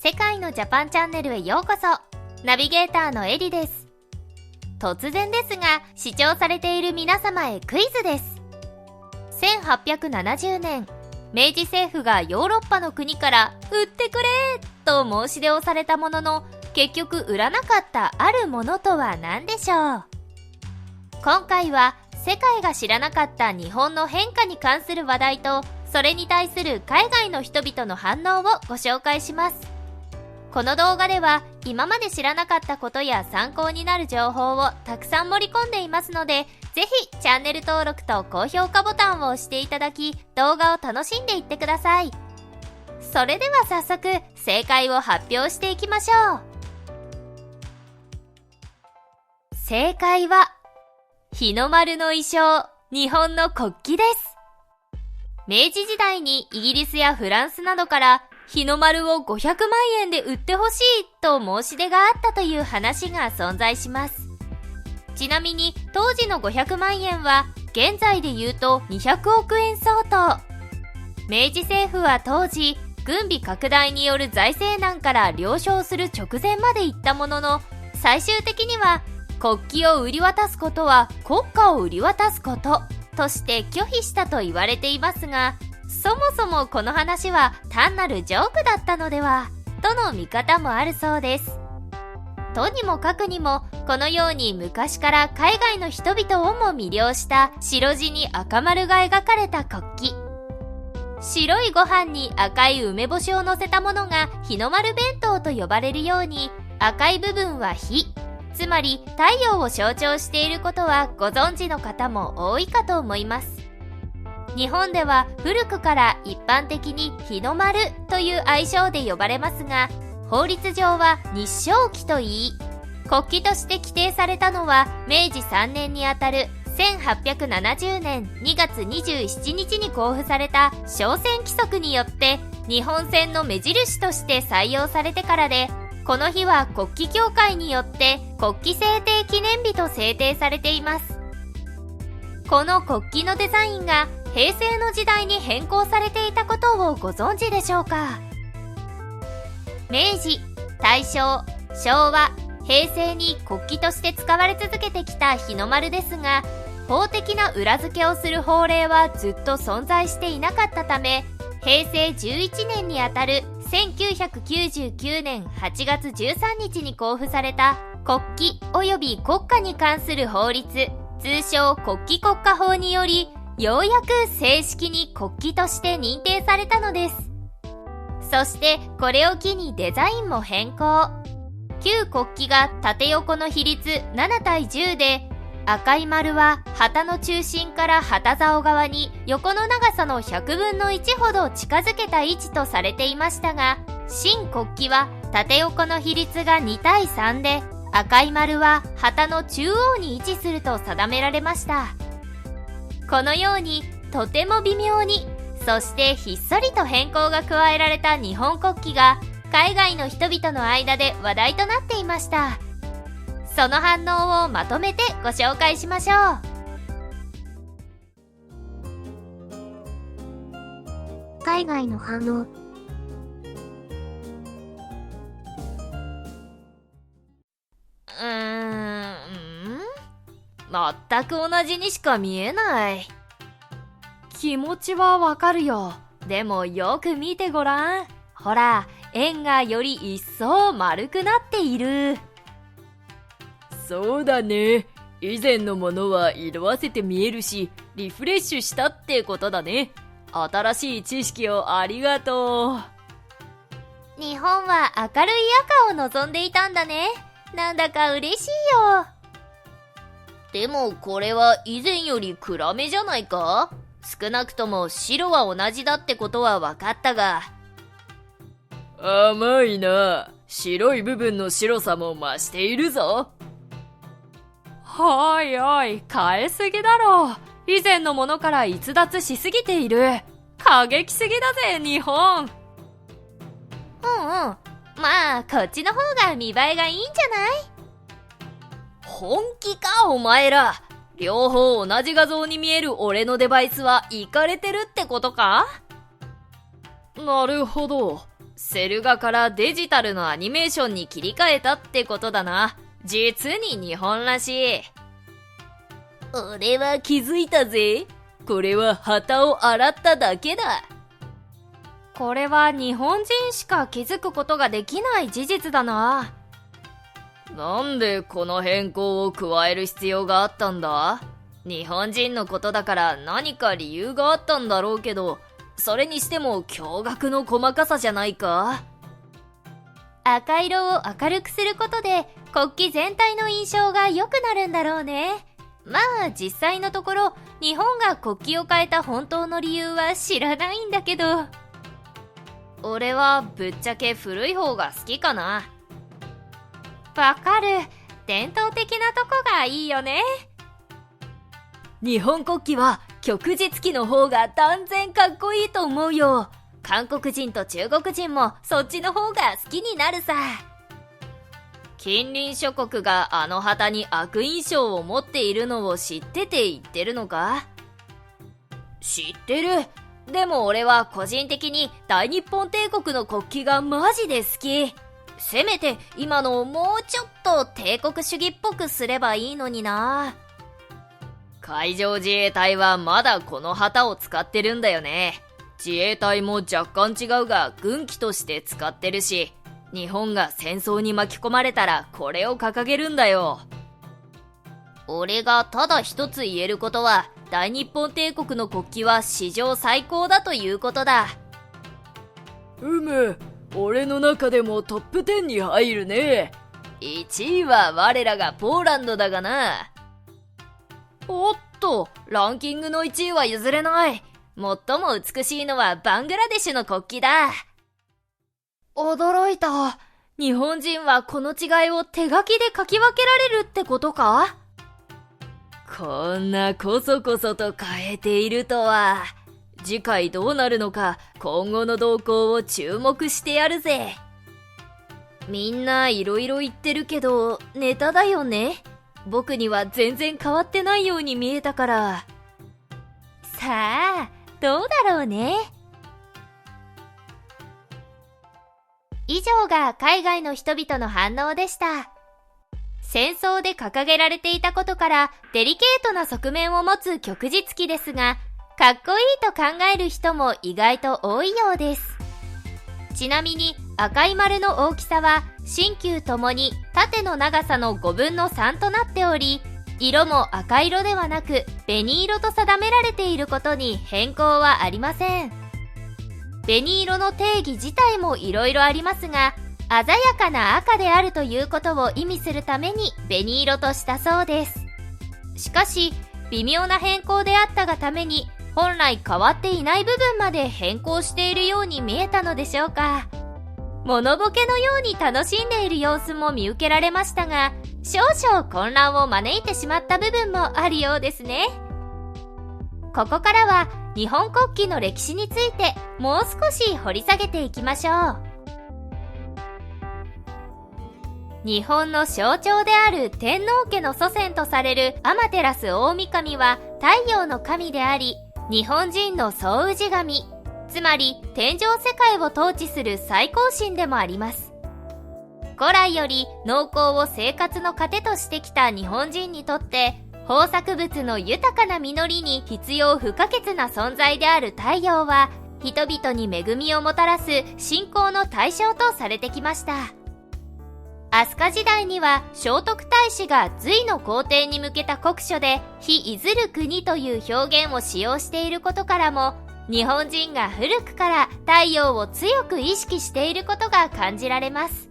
世界のジャパンチャンネルへようこそ。ナビゲーターのエリです。突然ですが、視聴されている皆様へクイズです。1870年、明治政府がヨーロッパの国から売ってくれと申し出をされたものの、結局売らなかったあるものとは何でしょう。今回は世界が知らなかった日本の変化に関する話題と、それに対する海外の人々の反応をご紹介します。この動画では今まで知らなかったことや参考になる情報をたくさん盛り込んでいますので、ぜひチャンネル登録と高評価ボタンを押していただき、動画を楽しんでいってください。それでは早速正解を発表していきましょう。正解は日の丸の衣装、日本の国旗です。明治時代にイギリスやフランスなどから日の丸を500万円で売ってほしいと申し出があったという話が存在します。ちなみに当時の500万円は現在で言うと200億円相当。明治政府は当時、軍備拡大による財政難から了承する直前まで行ったものの、最終的には国旗を売り渡すことは国家を売り渡すこととして拒否したと言われていますが、そもそもこの話は単なるジョークだったのではとの見方もあるそうです。とにもかくにも、このように昔から海外の人々をも魅了した白地に赤丸が描かれた国旗。白いご飯に赤い梅干しを乗せたものが日の丸弁当と呼ばれるように、赤い部分は火、つまり太陽を象徴していることはご存知の方も多いかと思います。日本では古くから一般的に日の丸という愛称で呼ばれますが、法律上は日照旗といい、国旗として規定されたのは明治3年にあたる1870年2月27日に公布された商船規則によって日本船の目印として採用されてからで、この日は国旗協会によって国旗制定記念日と制定されています。この国旗のデザインが平成の時代に変更されていたことをご存知でしょうか。明治、大正、昭和、平成に国旗として使われ続けてきた日の丸ですが、法的な裏付けをする法令はずっと存在していなかったため、平成11年にあたる1999年8月13日に公布された国旗及び国家に関する法律、通称国旗国家法により、ようやく正式に国旗として認定されたのです。そしてこれを機にデザインも変更。旧国旗が縦横の比率7対10で、赤い丸は旗の中心から旗竿側に横の長さの100分の1ほど近づけた位置とされていましたが、新国旗は縦横の比率が2対3で、赤い丸は旗の中央に位置すると定められました。このようにとても微妙に、そしてひっそりと変更が加えられた日本国旗が海外の人々の間で話題となっていました。その反応をまとめてご紹介しましょう。海外の反応。全く同じにしか見えない。気持ちはわかるよ。でもよく見てごらん。ほら、円がより一層丸くなっている。そうだね。以前のものは色あせて見えるし、リフレッシュしたってことだね。新しい知識をありがとう。日本は明るい赤を望んでいたんだね。なんだか嬉しいよ。でもこれは以前より暗めじゃないか？少なくとも白は同じだってことは分かったが。甘いな。白い部分の白さも増しているぞ。おいおい、変えすぎだろ。以前のものから逸脱しすぎている。過激すぎだぜ、日本。まあこっちの方が見栄えがいいんじゃない？本気かお前ら。両方同じ画像に見える俺のデバイスはイカれてるってことか？なるほど。セル画からデジタルのアニメーションに切り替えたってことだな。実に日本らしい。俺は気づいたぜ。これは旗を洗っただけだ。これは日本人しか気づくことができない事実だな。なんでこの変更を加える必要があったんだ？日本人のことだから何か理由があったんだろうけど、それにしても驚愕の細かさじゃないか？赤色を明るくすることで国旗全体の印象が良くなるんだろうね。まあ実際のところ日本が国旗を変えた本当の理由は知らないんだけど、俺はぶっちゃけ古い方が好きかな。わかる。伝統的なとこがいいよね。日本国旗は旭日旗の方が断然かっこいいと思うよ。韓国人と中国人もそっちの方が好きになるさ。近隣諸国があの旗に悪印象を持っているのを知ってて言ってるのか？知ってる。でも俺は個人的に大日本帝国の国旗がマジで好き。せめて今のをもうちょっと帝国主義っぽくすればいいのにな。海上自衛隊はまだこの旗を使ってるんだよね。自衛隊も若干違うが軍旗として使ってるし、日本が戦争に巻き込まれたらこれを掲げるんだよ。俺がただ一つ言えることは、大日本帝国の国旗は史上最高だということだ。俺の中でもトップ10に入るね。1位は我らがポーランドだがな。おっと、ランキングの1位は譲れない。最も美しいのはバングラデシュの国旗だ。驚いた。日本人はこの違いを手書きで書き分けられるってことか？こんなこそこそと変えているとは。次回どうなるのか今後の動向を注目してやるぜ。みんないろいろ言ってるけどネタだよね。僕には全然変わってないように見えたから。さあ、どうだろうね。以上が海外の人々の反応でした。戦争で掲げられていたことからデリケートな側面を持つ旭日旗ですが、かっこいいと考える人も意外と多いようです。ちなみに赤い丸の大きさは新旧ともに縦の長さの5分の3となっており、色も赤色ではなく紅色と定められていることに変更はありません。紅色の定義自体もいろいろありますが、鮮やかな赤であるということを意味するために紅色としたそうです。しかし微妙な変更であったがために本来変わっていない部分まで変更しているように見えたのでしょうか。物ボケのように楽しんでいる様子も見受けられましたが、少々混乱を招いてしまった部分もあるようですね。ここからは日本国旗の歴史についてもう少し掘り下げていきましょう。日本の象徴である天皇家の祖先とされる天照大神は太陽の神であり、日本人の総氏神、つまり天上世界を統治する最高神でもあります。古来より農耕を生活の糧としてきた日本人にとって、豊作物の豊かな実りに必要不可欠な存在である太陽は、人々に恵みをもたらす信仰の対象とされてきました。飛鳥時代には聖徳太子が隋の皇帝に向けた国書で日出ずる国という表現を使用していることからも、日本人が古くから太陽を強く意識していることが感じられます。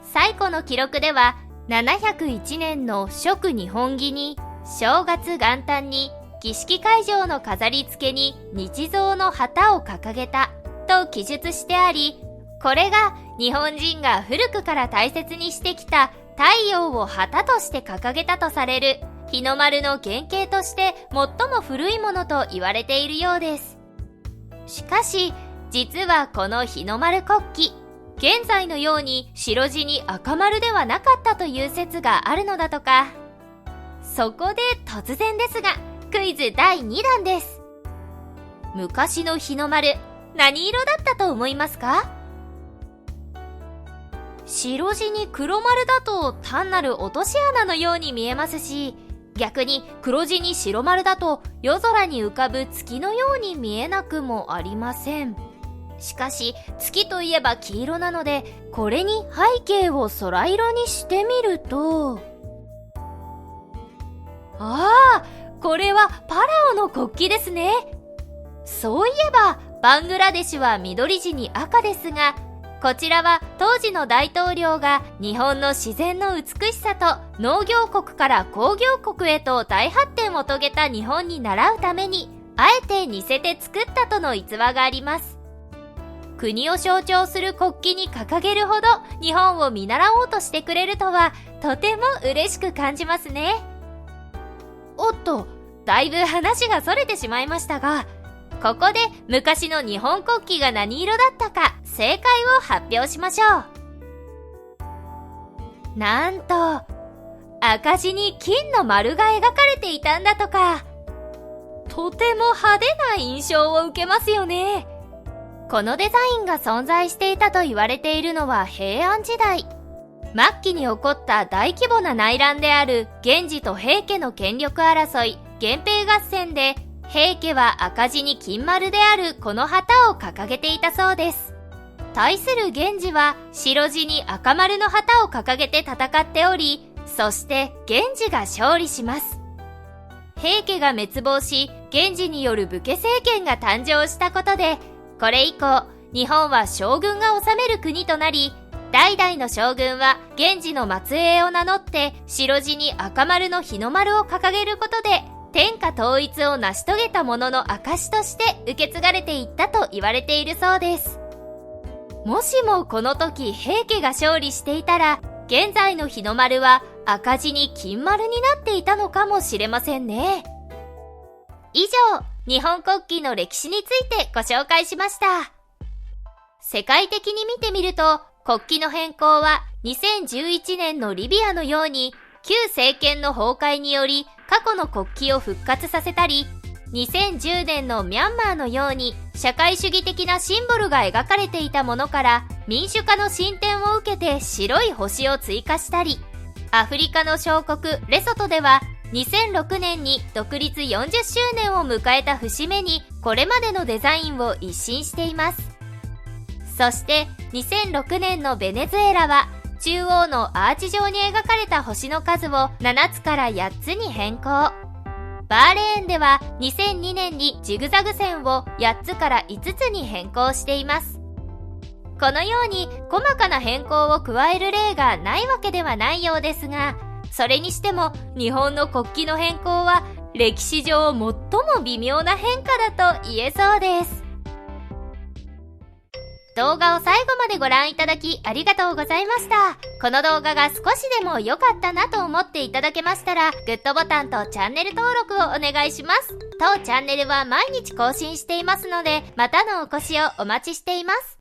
最古の記録では701年の食日本儀に正月元旦に儀式会場の飾り付けに日蔵の旗を掲げたと記述してあり、これが日本人が古くから大切にしてきた太陽を旗として掲げたとされる日の丸の原型として最も古いものと言われているようです。しかし実はこの日の丸国旗、現在のように白地に赤丸ではなかったという説があるのだとか。そこで突然ですがクイズ第2弾です。昔の日の丸、何色だったと思いますか？白地に黒丸だと単なる落とし穴のように見えますし、逆に黒地に白丸だと夜空に浮かぶ月のように見えなくもありません。しかし月といえば黄色なので、これに背景を空色にしてみると、これはパラオの国旗ですね。そういえばバングラデシュは緑地に赤ですが、こちらは当時の大統領が日本の自然の美しさと農業国から工業国へと大発展を遂げた日本に倣うために、あえて似せて作ったとの逸話があります。国を象徴する国旗に掲げるほど日本を見習おうとしてくれるとは、とても嬉しく感じますね。おっと、だいぶ話がそれてしまいましたが、ここで昔の日本国旗が何色だったか正解を発表しましょう。なんと、赤字に金の丸が描かれていたんだとか。とても派手な印象を受けますよね。このデザインが存在していたと言われているのは平安時代。末期に起こった大規模な内乱である源氏と平家の権力争い、源平合戦で、平家は赤字に金丸であるこの旗を掲げていたそうです。対する源氏は白地に赤丸の旗を掲げて戦っており、そして源氏が勝利します。平家が滅亡し、源氏による武家政権が誕生したことで、これ以降、日本は将軍が治める国となり、代々の将軍は源氏の末裔を名乗って白地に赤丸の日の丸を掲げることで、天下統一を成し遂げたものの証として受け継がれていったと言われているそうです。もしもこの時平家が勝利していたら、現在の日の丸は赤字に金丸になっていたのかもしれませんね。以上、日本国旗の歴史についてご紹介しました。世界的に見てみると、国旗の変更は2011年のリビアのように旧政権の崩壊により過去の国旗を復活させたり、2010年のミャンマーのように社会主義的なシンボルが描かれていたものから民主化の進展を受けて白い星を追加したり、アフリカの小国レソトでは2006年に独立40周年を迎えた節目にこれまでのデザインを一新しています。そして2006年のベネズエラは中央のアーチ状に描かれた星の数を7つから8つに変更。バーレーンでは2002年にジグザグ線を8つから5つに変更しています。このように細かな変更を加える例がないわけではないようですが、それにしても日本の国旗の変更は歴史上最も微妙な変化だと言えそうです。動画を最後までご覧いただきありがとうございました。この動画が少しでも良かったなと思っていただけましたら、グッドボタンとチャンネル登録をお願いします。当チャンネルは毎日更新していますので、またのお越しをお待ちしています。